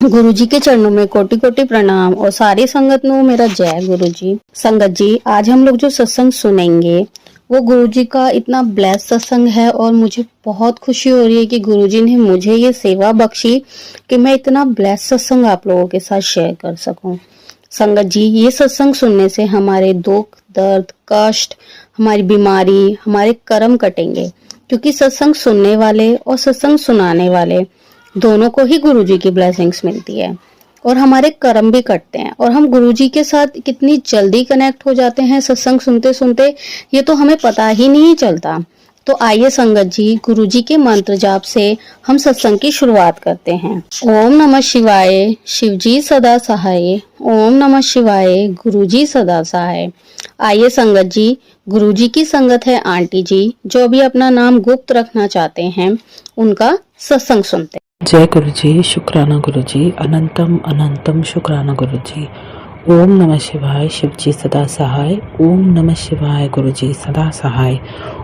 गुरुजी के चरणों में कोटि कोटि प्रणाम और सारी संगत ਨੂੰ मेरा जय गुरुजी। संगत जी, आज हम लोग जो सत्संग सुनेंगे वो गुरुजी का इतना ब्लेस सत्संग है और मुझे बहुत खुशी हो रही है कि गुरुजी ने मुझे ये सेवा बख्शी कि मैं इतना ब्लेस सत्संग आप लोगों के साथ शेयर कर सकूं। संगत जी, ये सत्संग सुनने से हमारे दुख, दर्द, कष्ट, हमारी बीमारी, हमारे कर्म कटेंगे, क्योंकि सत्संग सुनने वाले और सत्संग सुनाने वाले दोनों को ही गुरुजी की ब्लेसिंग्स मिलती है और हमारे कर्म भी कटते हैं और हम गुरुजी के साथ कितनी जल्दी कनेक्ट हो जाते हैं सत्संग सुनते सुनते, ये तो हमें पता ही नहीं चलता। तो आइए संगत जी, गुरुजी के मंत्र जाप से हम सत्संग की शुरुआत करते हैं। ओम नमः शिवाय, शिवजी सदा सहाय। ओम नमः शिवाय, गुरुजी सदा सहाय। आइए संगत जी, गुरुजी की संगत है आंटी जी, जो अभी अपना नाम गुप्त रखना चाहते हैं, उनका सत्संग सुनते हैं। जय गुरुजी, शुक्राना गुरुजी, अनंतम अनंतम शुक्राना गुरुजी। ओम नमः शिवाय, शिवजी सदा सहाय। ओम नमः शिवाय, गुरुजी सदा सहाय।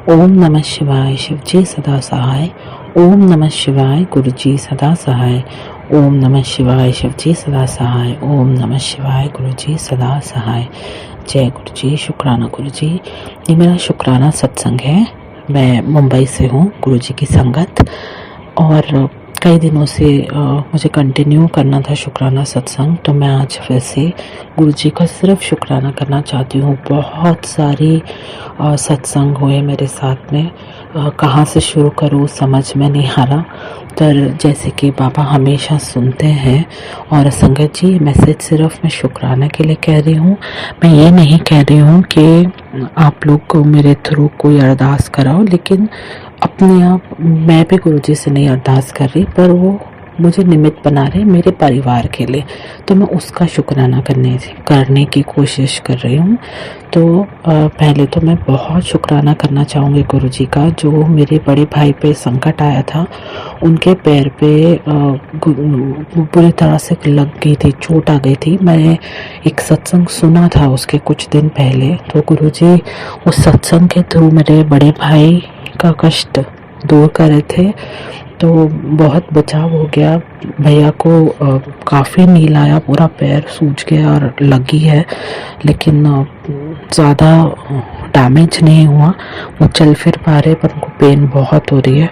ओम नमः शिवाय, शिवजी सदा सहाय। ओम नमः शिवाय, गुरुजी सदा सहाय। ओम नमः शिवाय, शिवजी सदा सहाय। ओम नमः शिवाय, गुरुजी सदा सहाय। जय गुरुजी, शुक्राना गुरुजी। ये मेरा शुक्राना सत्संग है। मैं मुंबई से हूँ, गुरुजी की संगत, और कई दिनों से मुझे कंटिन्यू करना था शुक्राना सत्संग, तो मैं आज फिर से गुरुजी का सिर्फ शुक्राना करना चाहती हूँ। बहुत सारी सत्संग हुए मेरे साथ में, कहाँ से शुरू करूँ समझ में नहीं आ रहा। पर जैसे कि बाबा हमेशा सुनते हैं, और संगत जी मैसेज सिर्फ मैं शुक्राना के लिए कह रही हूँ। मैं ये नहीं कह रही हूँ कि आप लोग को मेरे थ्रू कोई अरदास कराओ, लेकिन अपने आप मैं भी गुरुजी से नहीं अरदास कर रही, पर वो मुझे निमित्त बना रहे मेरे परिवार के लिए, तो मैं उसका शुक्राना करने की कोशिश कर रही हूँ। तो पहले तो मैं बहुत शुक्राना करना चाहूँगी गुरुजी का, जो मेरे बड़े भाई पे संकट आया था, उनके पैर पे बुरी तरह से लग गई थी, चोट आ गई थी। मैंने एक सत्संग सुना था उसके कुछ दिन पहले, तो गुरुजी उस सत्संग के थ्रू मेरे बड़े भाई का कष्ट दूर कर रहे थे, तो बहुत बचाव हो गया। भैया को काफ़ी नील आया, पूरा पैर सूज गया और लगी है, लेकिन ज़्यादा डैमेज नहीं हुआ, वो चल फिर पा रहे, पर उनको पेन बहुत हो रही है।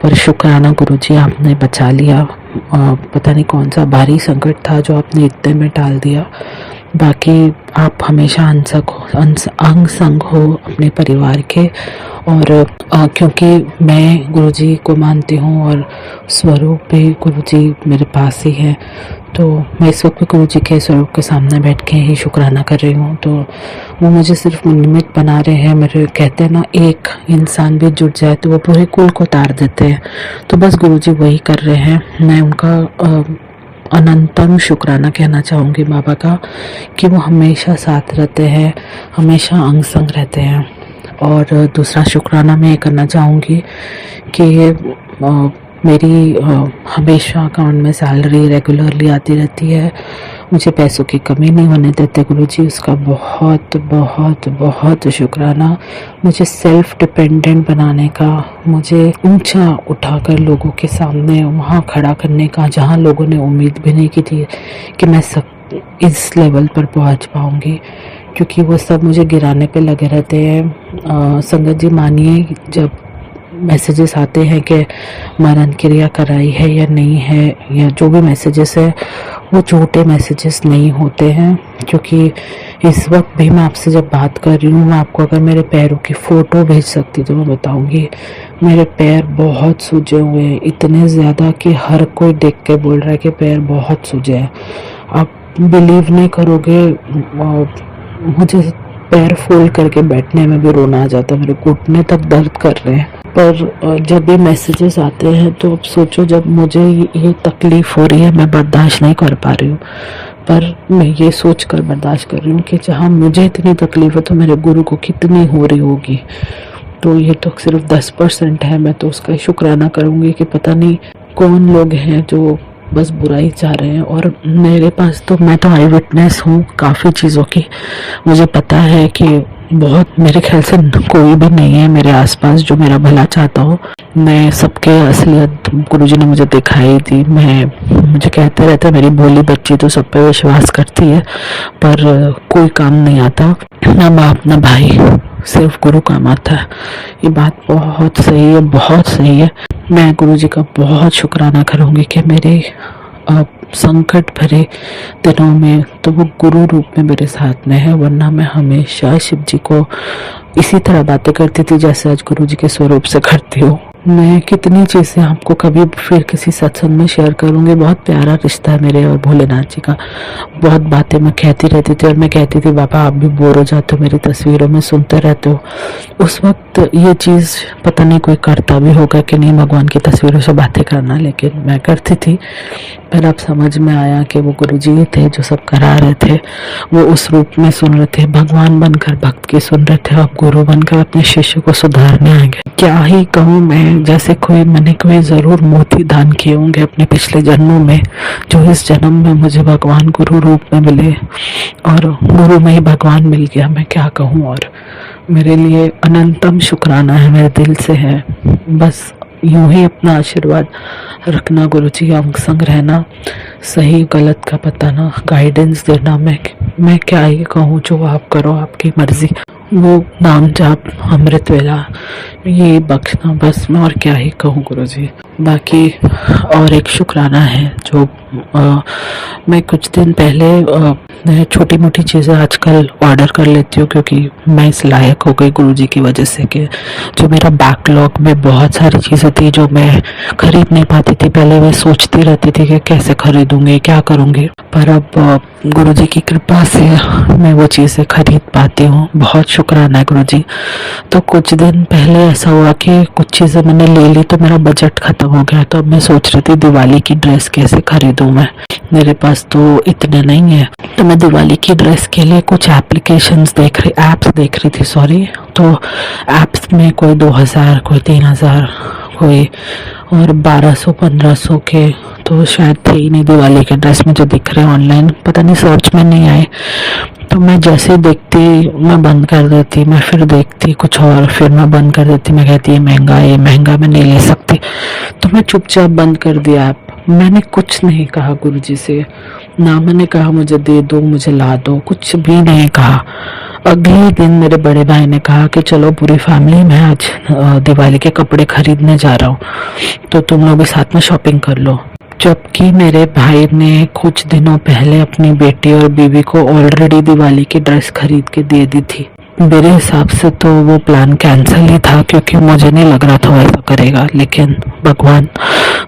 पर शुक्राना गुरुजी, आपने बचा लिया। पता नहीं कौन सा भारी संकट था जो आपने इतने में टाल दिया। बाकी आप हमेशा अंग संग हो अपने परिवार के, और क्योंकि मैं गुरुजी को मानती हूँ और स्वरूप भी गुरुजी मेरे पास ही है, तो मैं इस वक्त भी गुरुजी के स्वरूप के सामने बैठ के ही शुक्राना कर रही हूँ। तो वो मुझे सिर्फ निमित्त बना रहे हैं। मेरे कहते हैं ना, एक इंसान भी जुट जाए तो वो पूरे कुल को तार देते हैं, तो बस गुरुजी वही कर रहे हैं। मैं उनका अनंतम शुक्राना कहना चाहूँगी बाबा का, कि वो हमेशा साथ रहते हैं, हमेशा अंग संग रहते हैं। और दूसरा शुक्राना मैं ये करना चाहूँगी कि मेरी हमेशा अकाउंट में सैलरी रेगुलरली आती रहती है, मुझे पैसों की कमी नहीं होने देते गुरुजी, उसका बहुत बहुत बहुत शुक्राना। मुझे सेल्फ डिपेंडेंट बनाने का, मुझे ऊंचा उठाकर लोगों के सामने वहाँ खड़ा करने का, जहाँ लोगों ने उम्मीद भी नहीं की थी कि मैं सब इस लेवल पर पहुँच पाऊँगी, क्योंकि वो सब मुझे गिराने पे लगे रहते हैं। संगत जी मानिए, जब मैसेजेस आते हैं कि मरण क्रिया कराई है या नहीं है, या जो भी मैसेजेस है वो झूठे मैसेजेस नहीं होते हैं, क्योंकि इस वक्त भी मैं आपसे जब बात कर रही हूँ, मैं आपको अगर मेरे पैरों की फ़ोटो भेज सकती तो मैं बताऊँगी। मेरे पैर बहुत सूजे हुए हैं, इतने ज़्यादा कि हर कोई देख के बोल रहा है कि पैर बहुत सूजे हैं। आप बिलीव नहीं करोगे, मुझे पैर फोल्ड करके बैठने में भी रोना आ जाता है, मेरे घुटने तक दर्द कर रहे हैं। पर जब भी मैसेजेस आते हैं तो अब सोचो, जब मुझे ये तकलीफ़ हो रही है, मैं बर्दाश्त नहीं कर पा रही हूँ, पर मैं ये सोच कर बर्दाश्त कर रही हूँ कि जहाँ मुझे इतनी तकलीफ़ है तो मेरे गुरु को कितनी हो रही होगी। तो ये तो सिर्फ 10% है, मैं तो उसका शुक्राना करूँगी कि पता नहीं कौन लोग हैं जो बस बुराई चाह रहे हैं। और मेरे पास तो, मैं तो आई विटनेस हूँ काफ़ी चीज़ों की, मुझे पता है कि बहुत, मेरे ख्याल से कोई भी नहीं है मेरे आसपास जो मेरा भला चाहता हो। मैं सबके असलियत गुरुजी ने मुझे दिखाई थी। मुझे कहते रहते मेरी भोली बच्ची तो सब पे विश्वास करती है, पर कोई काम नहीं आता, ना बाप ना भाई, सिर्फ गुरु काम आता है। ये बात बहुत सही है, बहुत सही है। मैं गुरुजी का बहुत शुक्राना करूँगी कि मेरे संकट भरे दिनों में तो वो गुरु रूप में मेरे साथ में है, वरना मैं हमेशा शिव जी को इसी तरह बातें करती थी जैसे आज गुरु जी के स्वरूप से करती हूँ। मैं कितनी चीज़ें आपको कभी फिर किसी सत्संग में शेयर करूँगी। बहुत प्यारा रिश्ता है मेरे और भोलेनाथ जी का। बहुत बातें मैं कहती रहती थी और मैं कहती थी बाबा आप भी बोर हो जाते हो मेरी तस्वीरों में, सुनते रहते हो। उस वक्त ये चीज़ पता नहीं कोई करता भी होगा कि नहीं भगवान की तस्वीरों से बातें करना, लेकिन मैं करती थी। फिर अब समझ में आया कि वो गुरु जी थे जो सब करा रहे थे, वो उस रूप में सुन रहे थे, भगवान बनकर भक्त की सुन रहे थे, अब गुरु बनकर अपने शिष्य को सुधारने आएंगे। क्या ही कहूँ मैं, जैसे मैंने कोई जरूर मोती दान किए होंगे अपने पिछले जन्मों में, जो इस जन्म में मुझे भगवान गुरु रूप में मिले और गुरु में ही भगवान मिल गया। मैं क्या कहूँ, और मेरे लिए अनंतम शुक्राना है, मेरे दिल से है। बस यूं ही अपना आशीर्वाद रखना गुरुजी, अंग संग रहना, सही गलत का बताना, गाइडेंस देना। मैं क्या ही कहूँ, जो आप करो आपकी मर्जी। वो नाम जाप अमृत वेला ये बख्शना, बस मैं और क्या ही कहूँ गुरुजी। बाकी और एक शुक्राना है जो मैं कुछ दिन पहले छोटी मोटी चीज़ें आजकल ऑर्डर कर लेती हूँ, क्योंकि मैं इस लायक हो गई गुरुजी की वजह से कि जो मेरा बैकलॉग में बहुत सारी चीज़ें थी जो मैं खरीद नहीं पाती थी पहले, मैं सोचती रहती थी कि कैसे खरीदूंगी, क्या करूँगी, पर अब गुरुजी की कृपा से मैं वो चीज़ें खरीद पाती हूँ। बहुत शुक्राना है गुरुजी। तो कुछ दिन पहले ऐसा हुआ कि कुछ चीज़ें मैंने ले ली तो मेरा बजट ख़त्म हो गया, तो अब मैं सोच रही थी दिवाली की ड्रेस कैसे खरीदूँ मैं, मेरे पास तो इतने नहीं है। तो मैं दिवाली की ड्रेस के लिए कुछ एप्स देख रही थी तो ऐप्स में कोई 2000, कोई 3000, कोई और 1200-1500 के तो शायद थे ही नहीं दिवाली के ड्रेस में जो दिख रहे हैं ऑनलाइन, पता नहीं सर्च में नहीं आए। तो मैं जैसे देखती मैं बंद कर देती, मैं फिर देखती कुछ और, फिर मैं बंद कर देती, मैं कहती ये महंगा मैं नहीं ले सकती, तो मैं चुपचाप बंद कर दिया ऐप। मैंने कुछ नहीं कहा गुरुजी से, ना मैंने कहा मुझे दे दो, मुझे ला दो, कुछ भी नहीं कहा। अगले दिन मेरे बड़े भाई ने कहा कि चलो पूरी फैमिली मैं आज दिवाली के कपड़े खरीदने जा रहा हूँ, तो तुम लोग भी साथ में शॉपिंग कर लो। जबकि मेरे भाई ने कुछ दिनों पहले अपनी बेटी और बीवी को ऑलरेडी दिवाली की ड्रेस खरीद के दे दी थी। मेरे हिसाब से तो वो प्लान कैंसिल ही था, क्योंकि मुझे नहीं लग रहा था ऐसा करेगा, लेकिन भगवान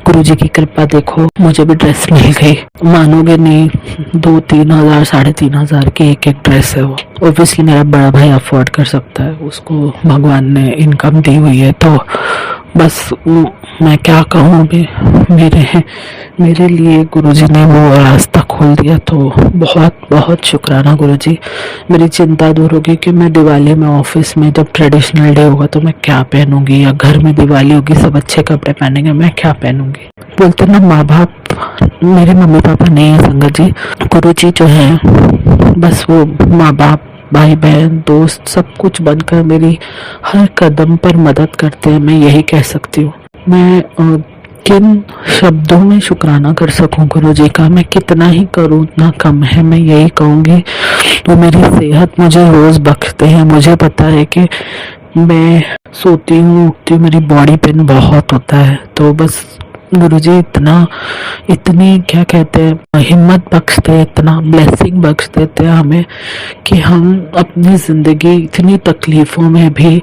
गुरुजी की कृपा देखो मुझे भी ड्रेस मिल गई। मानोगे नहीं, 2-3 हजार 3,500 की एक ड्रेस है वो। ऑब्वियसली मेरा बड़ा भाई अफोर्ड कर सकता है, उसको भगवान ने इनकम दी हुई है, तो बस मैं क्या कहूँ अभी, मेरे लिए गुरुजी ने वो रास्ता खोल दिया, तो बहुत बहुत शुक्राना गुरुजी। मेरी चिंता दूर होगी कि मैं दिवाली में ऑफिस में जब ट्रेडिशनल डे होगा तो मैं क्या पहनूंगी, या घर में दिवाली होगी सब अच्छे कपड़े पहनेंगे, मैं क्या पहनूंगी। बोलते ना माँ बाप, मेरे मम्मी पापा नहीं है संगत जी, गुरुजी जो है बस वो माँ बाप, भाई बहन, दोस्त, सब कुछ बनकर मेरी हर कदम पर मदद करते हैं। मैं यही कह सकती हूँ। मैं किन शब्दों में शुक्राना कर सकूं गुरुजी का, मैं कितना ही करूं उतना कम है। मैं यही कहूँगी वो मेरी सेहत मुझे रोज़ बख्शते हैं। मुझे पता है कि मैं सोती हूँ उठती हूँ मेरी बॉडी पेन बहुत होता है, तो बस गुरुजी इतनी क्या कहते हैं हिम्मत बख्शते हैं, इतना ब्लेसिंग बख्श देते हैं हमें कि हम अपनी ज़िंदगी इतनी तकलीफ़ों में भी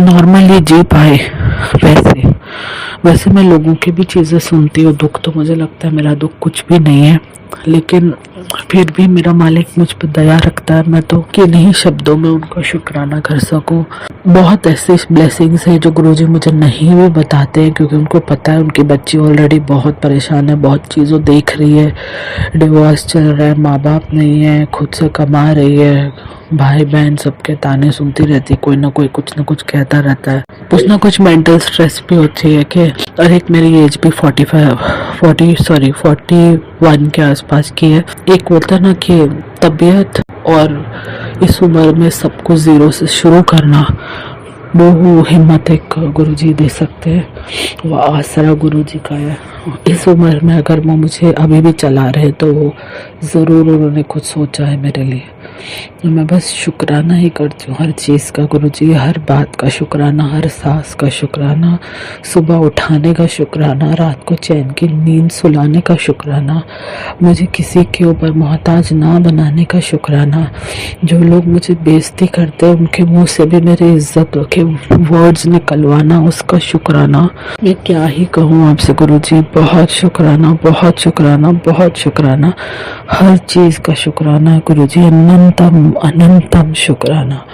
नॉर्मली जी पाए। वैसे मैं लोगों की भी चीज़ें सुनती हूँ, दुख तो मुझे लगता है मेरा दुख कुछ भी नहीं है, लेकिन फिर भी मेरा मालिक मुझ पर दया रखता है। मैं तो किन्हीं शब्दों में उनका शुक्राना कर सकूं। बहुत ऐसे ब्लेसिंग्स हैं जो गुरुजी मुझे नहीं भी बताते हैं, क्योंकि उनको पता है उनकी बच्ची ऑलरेडी बहुत परेशान है, बहुत चीज़ों देख रही है, डिवोर्स चल रहा है, माँ बाप नहीं है, खुद से कमा रही है, भाई बहन सबके ताने सुनती रहती, कोई ना कोई कुछ ना कुछ कहता रहता है, कुछ ना कुछ मेंटल स्ट्रेस भी होती है कि और एक मेरी एज भी 41 के आसपास की है। एक बोलता ना कि तबीयत और इस उम्र में सब कुछ ज़ीरो से शुरू करना, वो हिम्मत एक गुरुजी दे सकते हैं, वो आसरा गुरुजी का है। इस उम्र में अगर वो मुझे अभी भी चला रहे तो वो ज़रूर उन्होंने कुछ सोचा है मेरे लिए। तो मैं बस शुक्राना ही करती हूँ हर चीज़ का गुरुजी, हर बात का शुक्राना, हर सांस का शुक्राना, सुबह उठाने का शुक्राना, रात को चैन की नींद सुलाने का शुक्राना, मुझे किसी के ऊपर मोहताज ना बनाने का शुक्राना, जो लोग मुझे बेइज्जती करते हैं उनके मुंह से भी मेरी इज्जत के वर्ड्स निकलवाना, उसका शुक्राना। मैं क्या ही कहूँ आपसे गुरुजी, बहुत शुक्राना, बहुत शुक्राना, बहुत शुक्राना, हर चीज़ का शुक्राना गुरुजी, अनंतम अनंतम शुक्राना।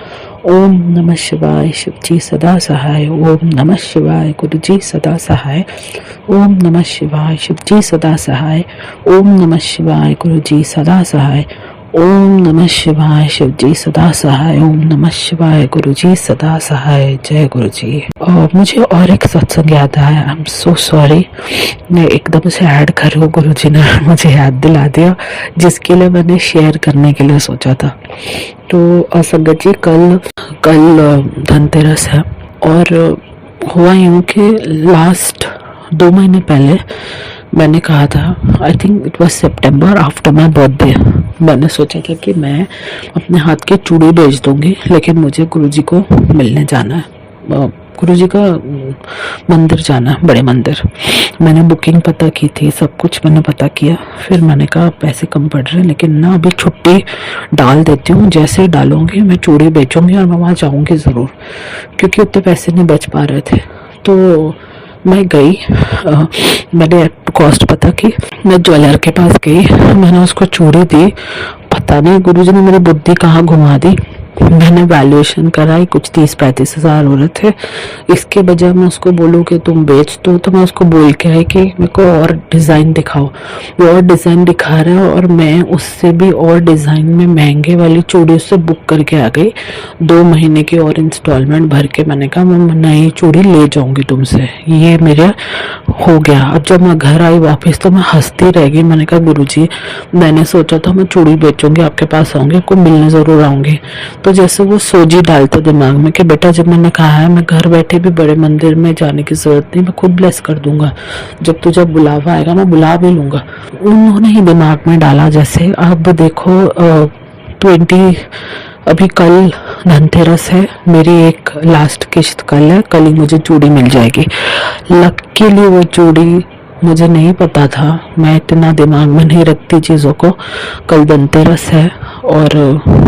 ओम नमः शिवाय, शिव जी सदा सहाय। ओम नमः शिवाय, गुरु जी सदा सहाय। ओम नमः शिवाय, शिव जी सदा सहाय। ओम नमः शिवाय, गुरु जी सदा सहाय। ओम नमः शिवाय, शिव जी सदा सहाय। ओम नमः शिवाय, गुरु जी सदा सहाय। जय गुरु जी। और मुझे और एक सत्संग याद आया, आई एम सो सॉरी, मैं एकदम से ऐड कर रही हूँ, गुरु जी ने मुझे याद दिला दिया, जिसके लिए मैंने शेयर करने के लिए सोचा था। तो संगत जी, कल धनतेरस है और हुआ यूँ कि लास्ट 2 महीने पहले मैंने कहा था, I think it was September after my birthday, मैंने सोचा था कि मैं अपने हाथ की चूड़ी बेच दूंगी, लेकिन मुझे गुरुजी को मिलने जाना है, गुरुजी का मंदिर जाना है, बड़े मंदिर। मैंने बुकिंग पता की थी, सब कुछ मैंने पता किया, फिर मैंने कहा पैसे कम पड़ रहे हैं, लेकिन ना अभी छुट्टी डाल देती हूँ, जैसे डालूंगी मैं चूड़ी बेचूंगी और मैं वहाँ जाऊँगी ज़रूर, क्योंकि उतने पैसे नहीं बच पा रहे थे। तो मैं गई, मैंने कॉस्ट पता की, मैं ज्वेलर के पास गई, मैंने उसको चूड़ी दी, पता नहीं गुरुजी ने मेरी बुद्धि कहाँ घुमा दी, मैंने वैल्यूएशन कराई, कुछ 30-35 हज़ार हो रहे थे। इसके बजाय मैं उसको बोलूँ कि तुम बेच दो, तो मैं उसको बोल के आई कि मेरे को और डिज़ाइन दिखाओ, वो और डिज़ाइन दिखा रहा है और मैं उससे भी और डिज़ाइन में महंगे वाली चूड़ी उससे बुक करके आ गई। 2 महीने की और इंस्टॉलमेंट भर के मैंने कहा मैं नई चूड़ी ले जाऊँगी तुमसे, ये मेरे हो गया। अब जब मैं घर आई वापस तो मैं हंसती रह गई, मैंने कहा गुरुजी मैंने सोचा था मैं चूड़ी बेचूंगी, आपके पास आऊँगी, आपको मिलने ज़रूर आऊँगी। तो जैसे वो सोजी डालता दिमाग में कि बेटा जब मैंने कहा है मैं घर बैठे भी बड़े मंदिर में जाने की जरूरत नहीं, मैं खुद ब्लेस कर दूंगा, जब तुझे बुलावा आएगा मैं बुला भी लूंगा, उन्होंने ही दिमाग में डाला। जैसे अब देखो अभी कल धनतेरस है, मेरी एक लास्ट किश्त कल है, कल ही मुझे चूड़ी मिल जाएगी। लकीली वो चूड़ी मुझे नहीं पता था, मैं इतना दिमाग में नहीं रखती चीज़ों को, कल धनतेरस है और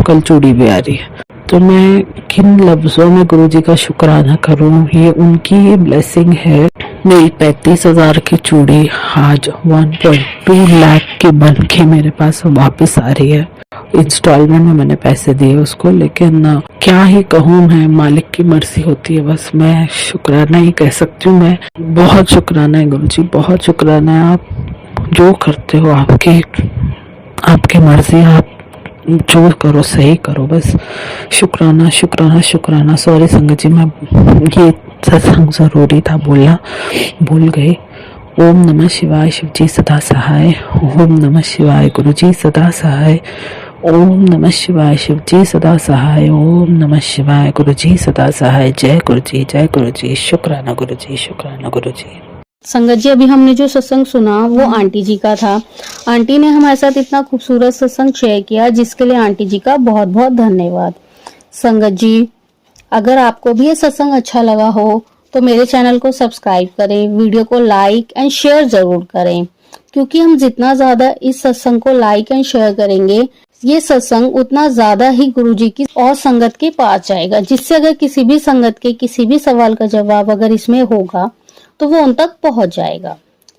कल चूड़ी भी आ रही है। तो मैं किन लफ्ज़ों में गुरुजी का शुक्राना करूं, ये उनकी ही ब्लेसिंग है। मेरी 35,000 की चूड़ी आज 1.2 लाख की बन के मेरे पास वापस आ रही है। इंस्टॉलमेंट में मैंने पैसे दिए उसको, लेकिन क्या ही कहूँ, मैं मालिक की मर्जी होती है, बस मैं शुक्राना ही कह सकती हूँ। मैं बहुत शुक्राना है गुरुजी, बहुत शुक्राना है, आप जो करते हो आपकी मर्जी, आप जो करो सही करो, बस शुक्राना शुक्राना शुक्राना। सॉरी संगत जी, मैं ये सत्संग जरूरी था बोलना, भूल गई। ओम नमः शिवाय, शिव जी सदा सहाय। ओम नमः शिवाय, गुरु जी सदा सहाय। ओम नमः शिवाय, शिव जी सदा सहाय। ओम नमः शिवाय, गुरु जी सदा सहाय। जय गुरु जी, जय गुरु जी। शुक्राना गुरु जी, शुक्राना गुरु जी। संगत जी, अभी हमने जो सत्संग सुना वो आंटी जी का था। आंटी ने हमारे साथ इतना खूबसूरत सत्संग शेयर किया, जिसके लिए आंटी जी का बहुत बहुत धन्यवाद। संगत जी, अगर आपको भी ये सत्संग अच्छा लगा हो तो मेरे चैनल को सब्सक्राइब करें, वीडियो को लाइक एंड शेयर जरूर करें, क्योंकि हम जितना ज्यादा इस सत्संग को लाइक एंड शेयर करेंगे, ये सत्संग उतना ज्यादा ही गुरुजी की और संगत के पास जाएगा, जिससे अगर किसी भी संगत के किसी भी सवाल का जवाब अगर इसमें होगा तो वो उन तक पहुंच जाएगा।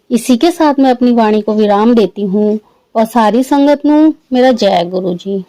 इसी के साथ मैं अपनी वाणी को विराम देती हूँ और सारी संगत नू मेरा जय गुरु जी।